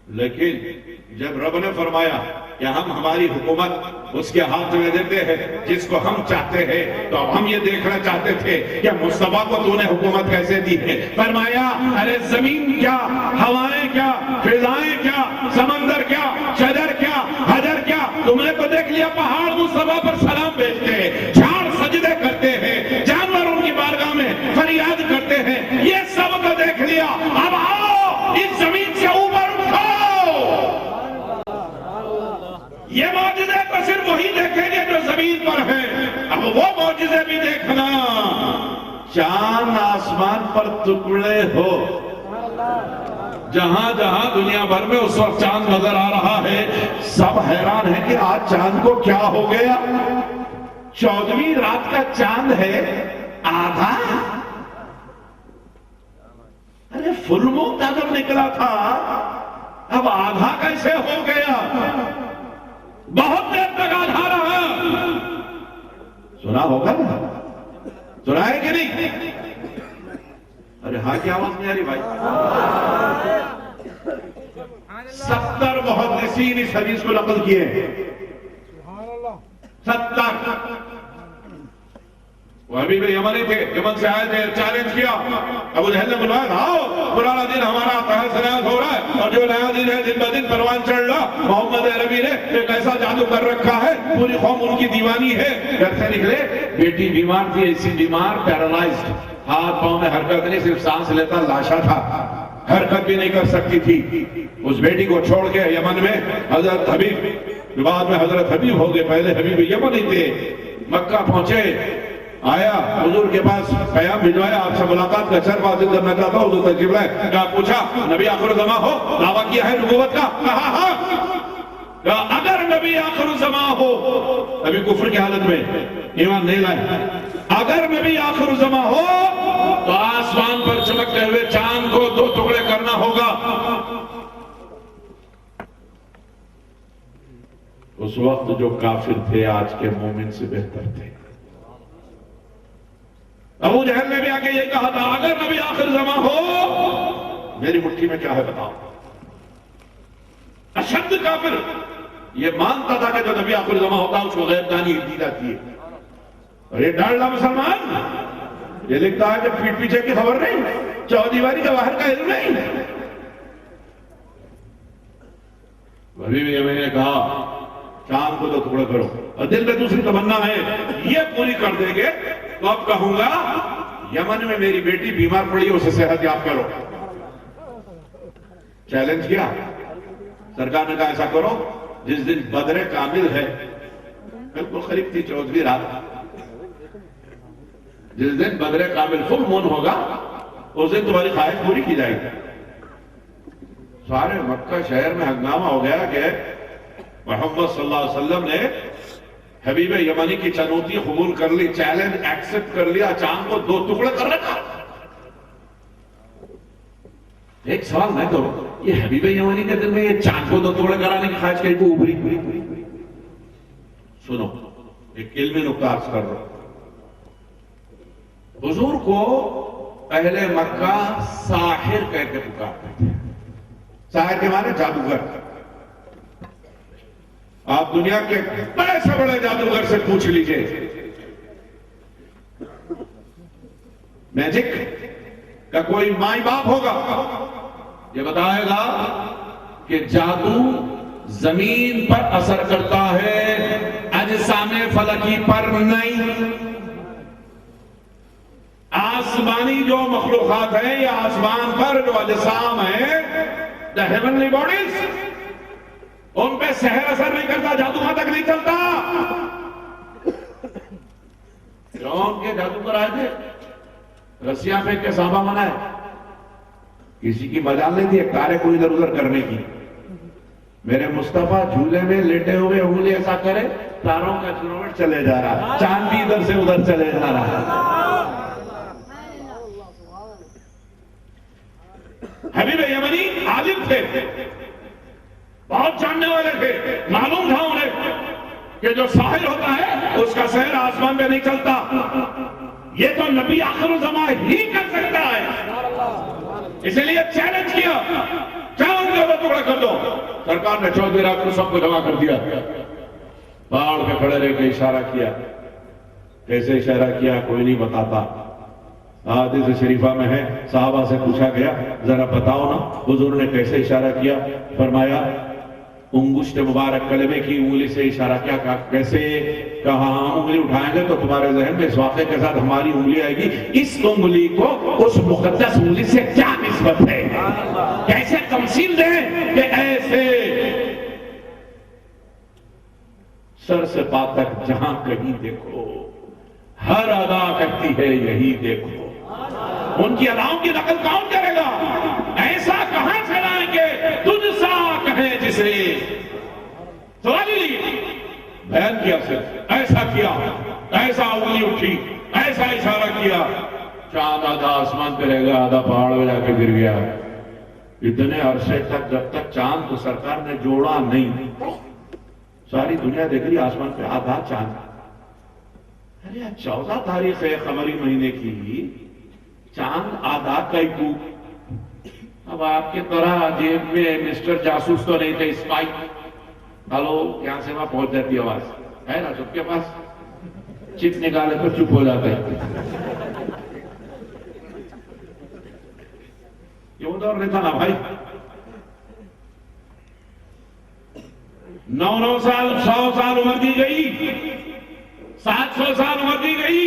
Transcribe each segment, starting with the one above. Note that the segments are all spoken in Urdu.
لیکن جب رب نے فرمایا کہ ہم ہماری حکومت اس کے ہاتھ میں دیتے ہیں جس کو ہم چاہتے ہیں، تو ہم یہ دیکھنا چاہتے تھے کہ مصطفیٰ کو تو نے حکومت کیسے دی ہے۔ فرمایا ارے زمین کیا، ہوائیں کیا، فضائیں کیا، سمندر کیا، شجر کیا، حجر کیا، تم نے تو دیکھ لیا پہاڑ مصطفیٰ پر سلام بھیجتے ہیں، جھاڑ سجدے کرتے ہیں، جانور ان کی بارگاہ میں فریاد کرتے ہیں، یہ سب کو دیکھ لیا۔ اب آؤ اس زمین سے اوپر اٹھو۔ یہ معجزے تو صرف وہی دیکھیں گے جو زمین پر ہیں، اب وہ معجزے بھی دیکھنا۔ چاند آسمان پر ٹکڑے ہو، جہاں جہاں دنیا بھر میں اس وقت چاند نظر آ رہا ہے، سب حیران ہیں کہ آج چاند کو کیا ہو گیا۔ 14ویں رات کا چاند ہے آدھا، ارے فل مون اگر نکلا تھا اب آدھا کیسے ہو گیا؟ بہت دیر تک آدھا رہا۔ سنا ہوگا نا؟ سنا ہے کہ نہیں؟ ارے ہاں کیا آواز نہیں آ رہی بھائی؟ 70 محدثین اس حدیث کو نقل کیے ہیں۔ 70 وہ حبیب یمنی تھے، یمن سے آئے تھے، چیلنج کیا۔ ابو جہل نے بلوایا، آؤ پرانا دن ہمارا آتا ہے، سنیاس ہو رہا ہے، اور جو نیا دن ہے دن بدن پروان چڑھ رہا۔ محمد عربی نے ایک ایسا جادو کر رکھا ہے، پوری قوم ان کی دیوانی ہے۔ گھر سے نکلے، بیٹی بیمار تھی، ایسی بیمار، پیرالائزڈ، ہاتھ پاؤں میں حرکت نہیں، صرف سانس لیتا لاشا تھا، حرکت بھی نہیں کر سکتی تھی۔ اس بیٹی کو چھوڑ کے یمن میں حضرت حبیب، بعد میں حضرت حبیب ہو گئے، پہلے حبیب یمن ہی تھے، مکہ پہنچے، آیا حضور کے پاس پیام بھجوایا، آپ سے ملاقات کا شرف حاصل کرنا چاہتا ہوں۔ حضور تشریف لائے، کہا پوچھا نبی آخر زمان ہو، دعویٰ کیا ہے نبوت کا؟ کہا ہاں۔ کہا اگر نبی آخر زمان ہو، ابھی کفر کی حالت میں ایمان نہیں لائے، اگر نبی آخر زمان ہو تو آسمان پر چمکتے ہوئے چاند کو 2 ٹکڑے کرنا ہوگا۔ اس وقت جو کافر تھے آج کے مومن سے بہتر تھے۔ ابو جہل نے بھی آگے یہ کہا تھا اگر نبی آخر زمان ہو، میری مٹھی میں کیا ہے بتاؤ۔ اشد کافر یہ مانتا تھا کہ جو نبی آخر زمان ہوتا اس کو غیب دانی دی جاتی ہے، اور یہ ڈالنا مسلمان یہ لکھتا ہے کہ پیٹ پیچھے کی خبر نہیں، چودیواری کا باہر کا علم نہیں۔ وہی بھی میں نے کہا چاند کو 2 ٹکڑے کرو، اور دل میں دوسری تمنا ہے یہ پوری کر دیں گے تو اب کہوں گا یمن میں میری بیٹی بیمار پڑی ہے، اسے صحت یاب کرو۔ چیلنج کیا، سرکار نے کہا ایسا کرو، جس دن بدر کامل ہے، بالکل قریب تھی 14ویں رات، جس دن بدر کامل فل مون ہوگا اس دن تمہاری خواہش پوری کی جائے گی۔ سارے مکہ شہر میں ہنگامہ ہو گیا کہ محمد صلی اللہ علیہ وسلم نے حبیب یمنی کی چنوتی قبول کر لی، چیلنج ایکسپٹ کر لیا، چاند کو 2 ٹکڑے کر رکھا۔ ایک سوال میں کروں، یہ حبیب یمنی کے دل میں یہ چاند کو 2 ٹکڑے کرانے کی خواہش کہیں کو ابھری؟ سنو ایک علمی نکتہ عرض کر رہا ہوں۔ حضور کو اہل مکہ ساحر کہہ کے پکارتے تھے۔ ساحر کے معنی جادوگر۔ آپ دنیا کے بڑے سے بڑے جادوگر سے پوچھ لیجئے، میجک کا کوئی مائی باپ ہوگا یہ بتائے گا کہ جادو زمین پر اثر کرتا ہے، اجسام فلکی پر نہیں۔ آسمانی جو مخلوقات ہیں یا آسمان پر جو اجسام ہیں، the heavenly bodies، ان پہ سحر اثر نہیں کرتا، جادو وہاں تک نہیں چلتا۔ فرعون کے جادوگر آئے تھے، رسیاں پھینک کے صحابہ منائے، کسی کی مجال نہیں تھی ایک تارے کو ادھر ادھر کرنے کی۔ میرے مصطفیٰ جھولے میں لیٹے ہوئے انگلی ایسا کرے، تاروں کا چروٹ چلے جا رہا، چاند بھی ادھر سے ادھر چلے جا رہا۔ حبیب یمنی عالم تھے، بہت جاننے والے تھے، معلوم تھا انہیں کہ جو ساحر ہوتا ہے اس کا سحر آسمان پہ نہیں چلتا، یہ تو نبی آخر الزمان ہی کر سکتا ہے۔ اسی لیے چیلنج کیا، چاند کو 2 ٹکڑے کر دو۔ سرکار نے چودھری رات کو سب کو جمع کر دیا، پہاڑ پہ کھڑے رہ کے اشارہ کیا. کیسے اشارہ کیا کوئی نہیں بتاتا. حدیث شریفہ میں ہے، صحابہ سے پوچھا گیا ذرا بتاؤ نا حضور نے کیسے اشارہ کیا. فرمایا انگشت مبارک کلمے کی انگلی سے اشارہ کیا. کیسے؟ کہا انگلی اٹھائیں گے تو تمہارے ذہن میں اس واقعے کے ساتھ ہماری انگلی آئے گی. اس انگلی کو اس مقدس انگلی سے کیا نسبت ہے؟ کیسے تمثیل دیں کہ ایسے سر سے پا تک جہاں کہیں دیکھو ہر ادا کرتی ہے یہی دیکھو. ان کی اداؤں کی نقل کون کرے گا؟ ایسا کہاں سے لائیں گے تجھ سا کہیں جسے. سوالی لی بیان کیا، صرف ایسا کیا، ایسا انگلی اٹھی، ایسا اشارہ کیا. چاند آدھا آسمان پہ رہ گیا، آدھا پہاڑ میں جا کے گر گیا. اتنے عرصے تک جب تک چاند کو سرکار نے جوڑا نہیں، ساری دنیا دیکھ رہی آسمان پہ آدھا چاند. ارے 14 تاریخ ہے قمری مہینے کی، چاند آدھا کئی کو. اب آپ کے طرح جیب میں مسٹر جاسوس تو نہیں تھے، اسپائی. ہلو یہاں سے وہاں پہنچ جاتی آواز ہے نا، سب کے پاس چپ نکالے تو چپ ہو جاتے ہیں. یہ وہ دور نہیں تھا نا بھائی. 9 سال 100 سال عمر دی گئی، 700 سال عمر دی گئی،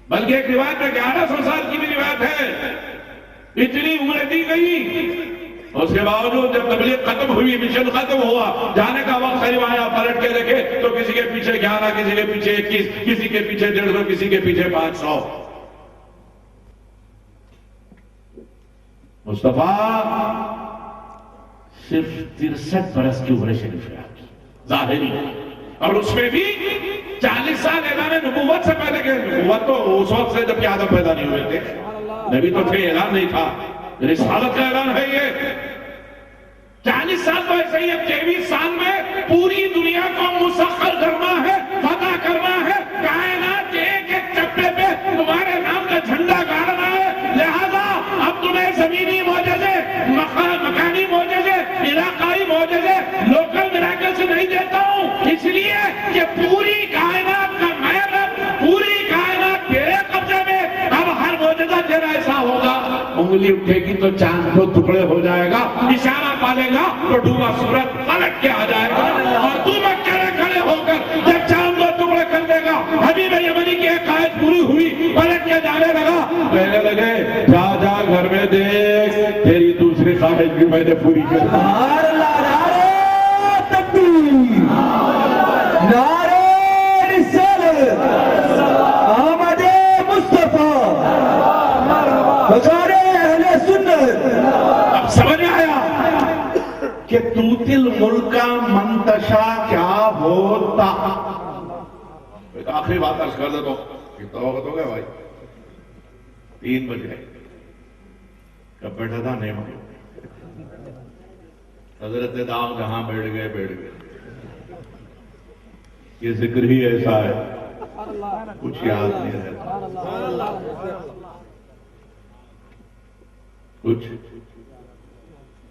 بلکہ ایک روایت میں 1100 سال کی بھی روایت ہے. اتنی عمر دی گئی، اس کے باوجود جب تبلیغ ختم ہوئی، مشن ختم ہوا، جانے کا وقت قریب آیا، پلٹ کے دیکھے تو کسی کے پیچھے 11، کسی کے پیچھے 21، کسی کے پیچھے 150، کسی کے پیچھے 500. مصطفیٰ صرف 63 برس کی عمر شریف ہے آپ کی ظاہری، اور اس میں بھی 40 سال اعلان نبوت سے پہلے کے. نبوت تو اس وقت سے جب کہ آدم پیدا نہیں ہوئے تھے، نبی تو تھے، اعلان نہیں تھا. رسالت کا اعلان ہے یہ. 40 سال تو ایسے ہی. اب 23 سال میں پوری دنیا کو مسخر کرنا ہے، فتح کرنا ہے، کائنات کے ایک ایک چپے پہ تمہارے نام کا جھنڈا گاڑنا ہے. لہذا اب تمہیں زمینی معجزے، مکانی معجزے، علاقائی معجزے، لوکل میراکل سے نہیں دیتا ہوں، اس لیے کہ پوری کائنات کا میں رب، پوری کائنات تیرے قبضے میں. اب ہر معجزہ تیرا ایسا ہوگا، انگلی اٹھے گی تو چاند کو ٹکڑے ہو جائے گا، اشارہ پالے گا تو ڈوبا سورج پلٹ کے آ جائے گا، اور تو مکے میں کھڑے ہو کر جب چاند کو ٹکڑے کر دے گا. حبیب یمنی کی ایک آیت پوری ہوئی، پلٹ کے جانے لگا، کہنے لگے جا جا گھر میں دیکھ تیری دوسری خواہش بھی میں نے پوری کر دی. نعرہ تکبیر، نعرہ رسالت، آمد مصطفیٰ، بزار اہل سنت. اب سمجھ آیا کہ توت الملک منتشا کیا ہوتا. ایک آخری بات عرض کر دیتا ہوں. کتنا وقت ہو گیا بھائی؟ 3 بج گئے. کب بیٹھا تھا نہیں معلوم. حضرت داغ جہاں بیٹھ گئے. یہ ذکر ہی ایسا ہے کچھ یاد نہیں رہتا، کچھ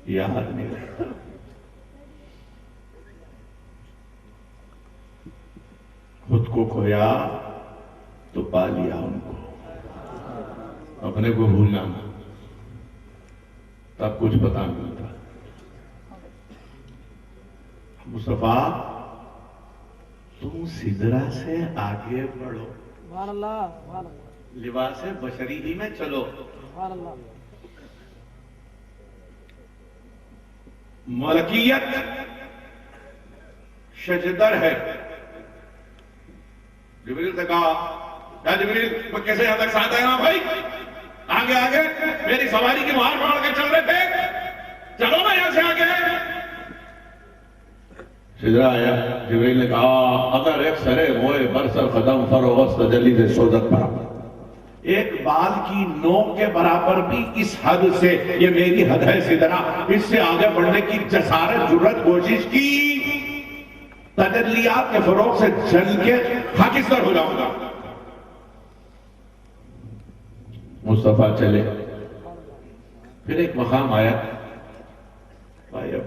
یاد نہیں رہتا. خود کو کھویا تو پا لیا ان کو، اپنے کو بھولنا تب کچھ پتا ملتا. مصطفیٰ تم سدرا سے آگے بڑھو، لباس بشری ہی میں چلو. ملکیت شجدر ہے. جبریل سے کہا یا جبریل میں کیسے یہاں تک ساتھ آیا بھائی؟ آگے آگے میری سواری کی مہار پکڑ کے چل رہے تھے، چلو نا یہاں سے آگے. سدرا آیا. جبریل نے کہا اگر ایک سرے ہوئے برسر قدم فروغست جلی سے شوزت پر، ایک بال کی نوک کے برابر بھی اس حد سے، یہ میری حد ہے سدرا، اس سے آگے بڑھنے کی جسارت جرت کوشش کی، تجلیات کے فروغ سے جل کے خاکستر ہو جاؤں گا. مصطفیٰ چلے. پھر ایک مقام آیا، بھائی اب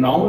9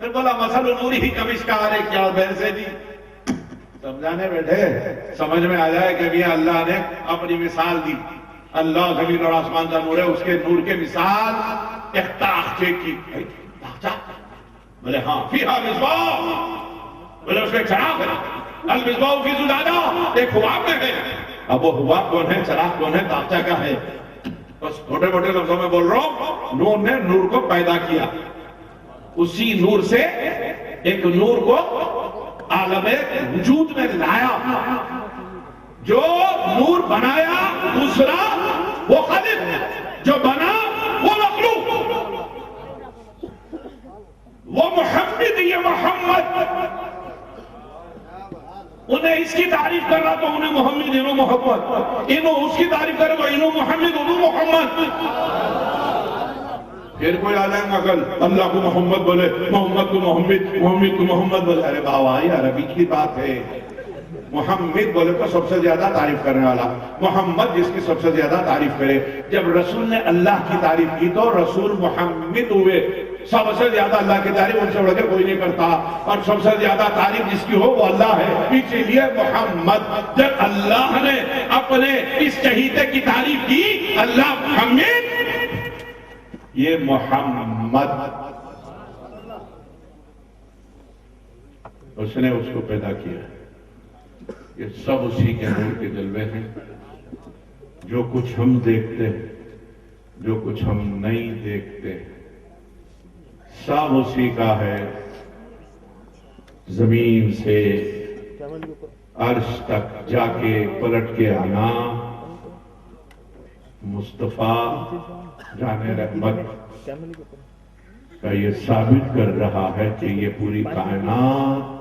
پھر بولا مثل نوری ہی کمشکار ہے کیا ویسے بھی سمجھانے بیٹھے سمجھ میں آ جائے کہ میاں اللہ نے اپنی مثال دی. اللہ زمین اور آسمان کا نور ہے, اس کے نور کے مثال ایک تاخچے کی. بولے ہاں فیہا مصباح, بولے اس میں چراغ ہے. المصباح فی زجاجہ, ایک حباب میں ہے. اب وہ حباب کون ہے, چراغ کون ہے, تاخچہ کا ہے. بس چھوٹے موٹے لفظوں میں بول رہا ہوں, نور نے نور کو پیدا کیا, اسی نور سے ایک نور کو عالم وجود میں لایا. جو نور بنایا دوسرا وہ خالق, جو بنا وہ مخلوق. وہ محمد, یہ محمد, انہیں اس کی تعریف کر رہا تو انہیں محمد انہوں محمد, انہوں اس کی تعریف کر رہا تو انہوں محمد انہوں محمد. پھر کوئی آ جائے گا کل اللہ کو محمد بولے, محمد کو محمد, محمد کو محمد بولے. ارے بابا یہ عربی کی بات ہے. محمد بولے تو سب سے زیادہ تعریف کرنے والا, محمد جس کی سب سے زیادہ تعریف کرے. جب رسول نے اللہ کی تعریف کی تو رسول محمد ہوئے. سب سے زیادہ اللہ کی تعریف ان سے بڑھ کے کوئی نہیں کرتا, اور سب سے زیادہ تعریف جس کی ہو وہ اللہ ہے. اسی لیے محمد, جب اللہ نے اپنے اس چہیتے کی تعریف کی, اللہ محمد, یہ محمد, اس نے اس کو پیدا کیا. یہ سب اسی کے نور کے جلوے ہیں. جو کچھ ہم دیکھتے ہیں, جو کچھ ہم نہیں دیکھتے, سب اسی کا ہے. زمین سے عرش تک جا کے پلٹ کے آنا, مصطفیٰ جانے رحمت کا یہ ثابت کر رہا ہے کہ یہ پوری کائنات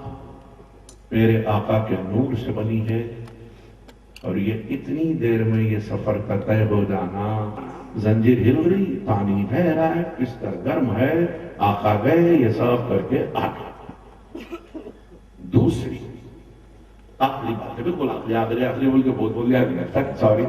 میرے آقا کے نور سے بنی ہے. اور یہ اتنی دیر میں یہ سفر کا طے ہو جانا, زنجیر ہل رہی, پانی بہ رہا ہے, بستر گرم ہے, آقا گئے, یہ سب کر کے آ گئے. دوسری آخری بات ہے, بالکل آخری بول کے بہت بول گیا, سوری.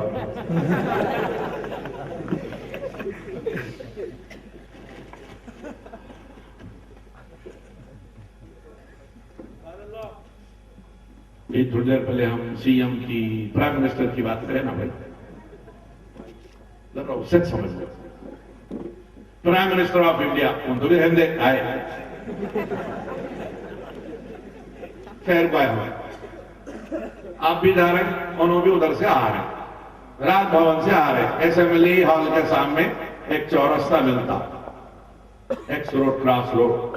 یہ تھوڑی دیر پہلے ہم سی ایم کی, پرائم منسٹر کی بات کریں نا بھائی, ذرا سچ سمجھ لو. پرائم منسٹر آف انڈیا, ان تو بھی ہندے آئے, خیر کو آئے ہوئے, آپ بھی جا رہے ہیں, انہوں بھی ادھر سے آ رہے ہیں, راج بھون سے آ رہے ہیں. اسمبلی ہال کے سامنے ایک چورستہ ملتا, ایکس روڈ, کراس روڈ.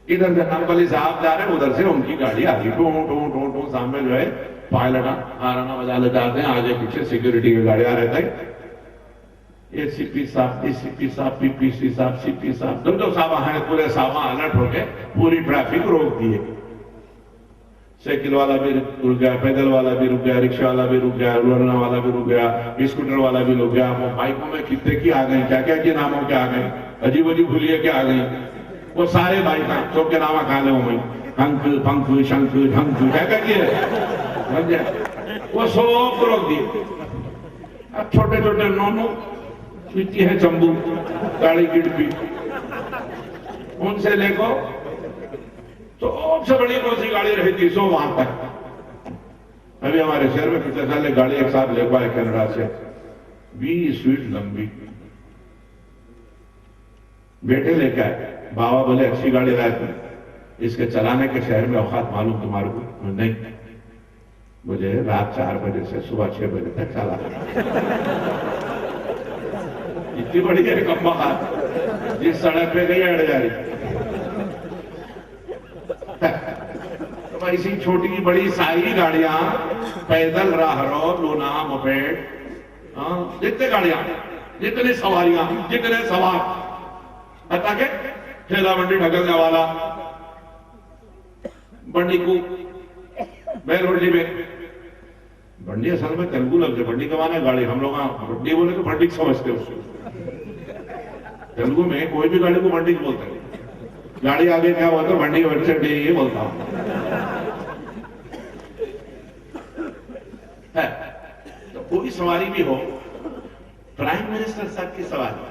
ادھر سے نربلی صاحب جا رہے ہیں, ادھر سے ان کی گاڑی آ رہی, ٹون ٹون ٹون ٹون, سامنے جو ہے پائلٹ ہارانا بجا لے جاتے ہیں, آگے پیچھے سیکیورٹی کی گاڑیاں رہتے ہیں. اے سی پی صاحب, ڈی سی پی صاحب, پی پی سی صاحب, سی پی صاحب, دو صاحب ہیں, پورے صاحب الرٹ ہو کے پوری ٹریفک روک دیے. سائیکل والا بھی رک گیا, پیدل والا بھی رک گیا, رکشہ والا بھی رک گیا, رولنا والا بھی رک گیا, اسکوٹر والا بھی رک گیا. وہ بائکوں میں کتنے کی آ گئی, کیا کیا کے ناموں کے آ گئی, عجیب عجیب بھولیے کے آ گئی. وہ سارے بائک سب کے نامہ کھانے ہوں گئی, ہنک پنکھ شنک ڈھنک, کیا کیا کیے, وہ سب روک دیے. اب چھوٹے چھوٹے نونو پیتی ہے چمبو, گاڑی کی ڈبی, ان سے لے کو تو سب سے بڑی کون سی گاڑی رہتی سو وہاں تک. ابھی ہمارے شہر میں پچھلے سال ایک گاڑی ایک ساتھ لے کو آئے کینیڈا سے, 20 فیٹ لمبی, بیٹے لے کے آئے. بابا بولے اچھی گاڑی لائے تم, اس کے چلانے کے شہر میں اوقات معلوم تمہارے کو؟ نہیں, مجھے رات 4 بجے سے صبح 6 بجے تک چلا. اتنی بڑی ہے کم بخار, جس سڑک پہ گئی اڑ جا رہی. تو ایسی چھوٹی بڑی ساری گاڑیاں, پیدل راہ رو, لونا, موپیڈ, جتنے گاڑیاں, جتنے سواریاں, جتنے سوار, حتیٰ کہ ٹھیلا بنڈی ڈھکلنے والا, بنڈی کو بیل بنڈی میں, بنڈی اصل میں تلگو لفظ ہے, بنڈی کا معنی ہے گاڑی. ہم لوگ بنڈی بولے تو بنڈی سمجھتے ہیں اس کو. تلگو میں کوئی بھی گاڑی کو بنڈی بولتے ہیں. گاڑی آگے کیا ہوا تو بنڈی ورچنڈی یہ بولتا ہوں. تو کوئی سواری بھی ہو, پرائم منسٹر صاحب کی سواری,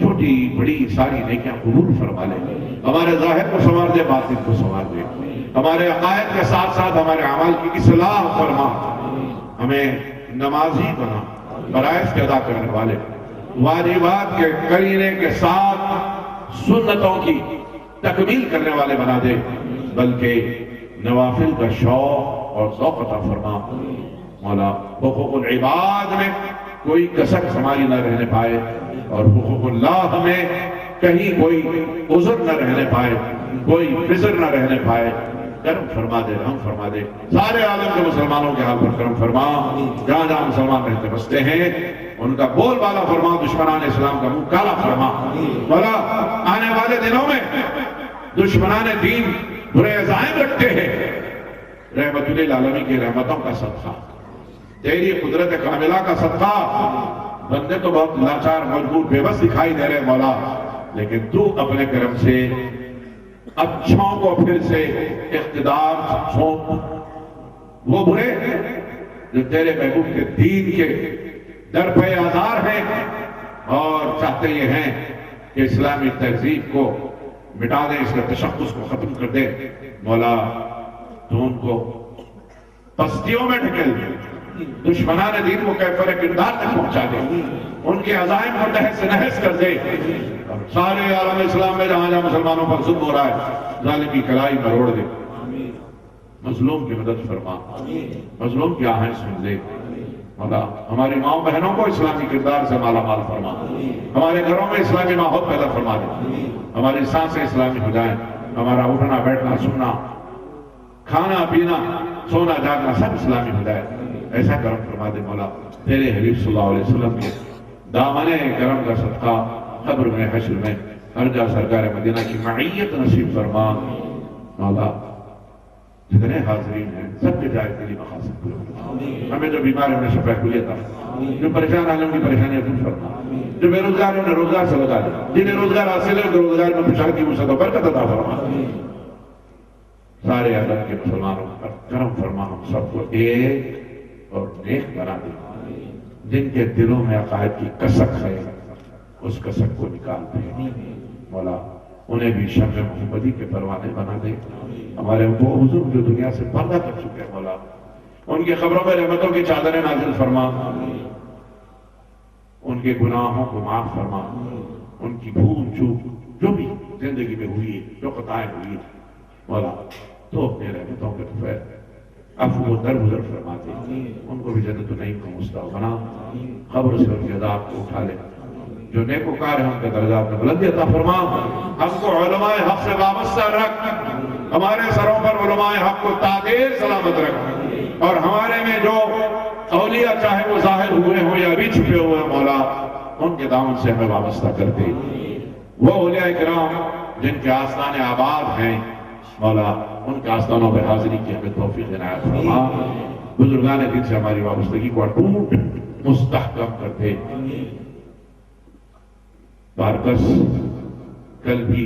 چھوٹی بڑی ساری نیکیاں قبول فرما لے، ہمارے ظاہر کو سنوار دے، باطن کو سنوار دے، ہمارے عقائد کے ساتھ ساتھ ہمارے اعمال کی اصلاح فرما، ہمیں نمازی بنا، فرائض کے ادا کرنے والے، واجبات کے کرینے کے ساتھ سنتوں کی تکمیل کرنے والے بنا دے، بلکہ نوافل کا شوق اور ذوق عطا فرما۔ مولا حقوق العباد میں کوئی کسر ہماری نہ رہنے پائے، اور حقوق اللہ میں کہیں کوئی عذر نہ رہنے پائے، کوئی فزر نہ رہنے پائے۔ کرم فرما دے، رحم فرما دے، سارے عالم کے مسلمانوں کے حال پر کرم فرما، جہاں جہاں مسلمان رہتے بستے ہیں ان کا بول بالا فرما، دشمنان اسلام کا منہ کالا فرما۔ مولا آنے والے دنوں میں دشمنان دین برے عزائم رکھتے ہیں، رحمت للعالمین کی رحمتوں کا صدقہ، تیری قدرت کاملہ کا صدقہ، بندے تو بہت لاچار مجبور بے بس دکھائی دے رہے مولا، لیکن تو اپنے کرم سے اچھوں کو پھر سے اقتدار سونپ، وہ برے جو تیرے محبوب کے دین کے در پہ آزار ہیں اور چاہتے یہ ہیں کہ اسلامی تہذیب کو مٹا دیں، اس کے تشخص کو ختم کر دے، مولا تو ان کو پستیوں میں ڈھکیل دے، دشمنان دین کو کیفر کردار تک پہنچا دے، ان کے عزائم کو تہس نہس کر دے، اور سارے عالم اسلام میں جہاں جہاں مسلمانوں پر ظلم ہو رہا ہے ظالم کی کلائی مروڑ دے، مظلوم کی مدد فرما، مظلوم کی آہیں سن دے مولا، ہماری ماں بہنوں کو اسلامی کردار سے مالا مال فرما، ہمارے گھروں میں اسلامی ماحول پیدا فرما دے، ہماری سانسیں اسلامی ہو جائیں، ہمارا اٹھنا بیٹھنا سننا کھانا پینا سونا جاگنا سب اسلامی ہو جائے، ایسا کرم فرما دے مولا، تیرے حبیب صلی اللہ علیہ وسلم کے دامن کرم کا صدقہ قبر میں حشر میں ہر جا سرکار مدینہ کی معیت نصیب فرما مولا، جتنے حاضرین ہیں سب کے جائے تیری مقاصد پورے فرما، ہمیں جو بیمار ہیں انہیں شفا کلیت عطا، جو پریشان ہیں ان کی پریشانیاں دور فرما، جو بے روزگار ہیں انہیں روزگار سے لگا دے، جنہیں روزگار حاصل ہے ان کے روزگار میں خوشحالی وسعت و برکت عطا فرما، سارے عالم کے مسلمانوں پر کرم فرما، ہم سب کو ایک اور نیک بنا دے، جن کے دلوں میں عقائد کی کسک ہے اس کسک کو نکال دے مولا، انہیں بھی شمع محمدی کے پروانے بنا دے، ہمارے وہ حضور جو دنیا سے پردہ کر چکے ہیں مولا، ان کے قبروں میں رحمتوں کی چادریں نازل فرما، ان کے گناہوں کو معاف فرما، ان کی بھول چوک جو بھی زندگی میں ہوئی جو خطائیں ہوئی مولا تو اپنے رحمتوں کے طفیل عفو و درگزر فرما دے، ان کو بھی جنت النعیم کا مستحق بنا، قبر سے ان کے عذاب کو اٹھا لے، جو نیکوکار ہیں ان کے درجات میں بلندی عطا فرما، ہم کو علماء حق سے وابستہ رکھ، ہمارے سروں پر علماء حق کو تاجر سلامت رکھ، اور ہمارے میں جو اولیاء چاہے وہ ظاہر ہوئے ہوں یا ابھی چھپے ہوئے ہیں مولا، ان کے دامن سے ہمیں وابستہ کر دے، وہ اولیاء کرام جن کے آستانے آباد ہیں مولا، ان کے آستانوں پہ حاضری کی ہمیں توفیق عنایت فرما، بزرگان دین سے ہماری وابستگی کو اٹوٹ مستحکم کر دے۔ بارکس کل بھی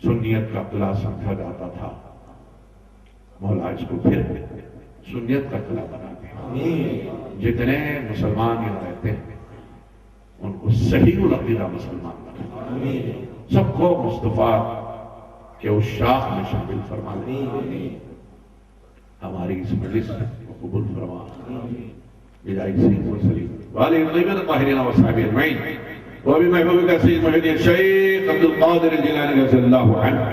سنیت کا قلعہ سمجھا جاتا تھا، مولا اس کو پھر سنیت کا قلعہ بنا دے، جتنے مسلمان یہاں رہتے ہیں ان کو صحیح العقیدہ مسلمان بنا دے، سب کو مصطفیٰ کہ اس شاخ میں شامل فرما لے، ہماری اس مجلس کو قبول فرما، بجائے سید و سلیم والی طیبین الطاہرین و صحابہ اجمعین، وبی محبوب کا سید محی الدین شیخ عبد القادر الجیلانی رضی اللہ عنہ،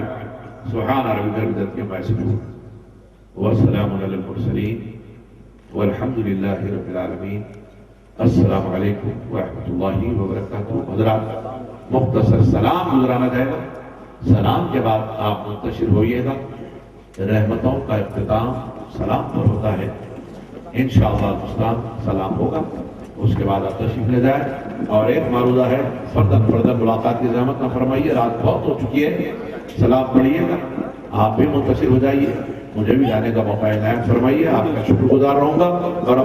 سبحان ربک رب العزت عما یصفون والسلام علی المرسلین والحمد للہ رب العالمین۔ السلام علیکم ورحمۃ اللہ وبرکاتہ۔ حضرات مختصر سلام گزرانا جائے گا، سلام کے بعد آپ منتشر ہوئیے گا، رحمتوں کا اختتام سلام پر ہوتا ہے، انشاءاللہ المستعان سلام ہوگا، اس کے بعد آپ تشریف لے جائیں، اور ایک معروضہ ہے فردن ملاقات کی زحمت نہ فرمائیے، رات بہت ہو چکی ہے، سلام پڑھیے گا، آپ بھی منتشر ہو جائیے، مجھے بھی جانے کا موقع عنایت فرمائیے، آپ کا شکر گزار رہوں گا، اور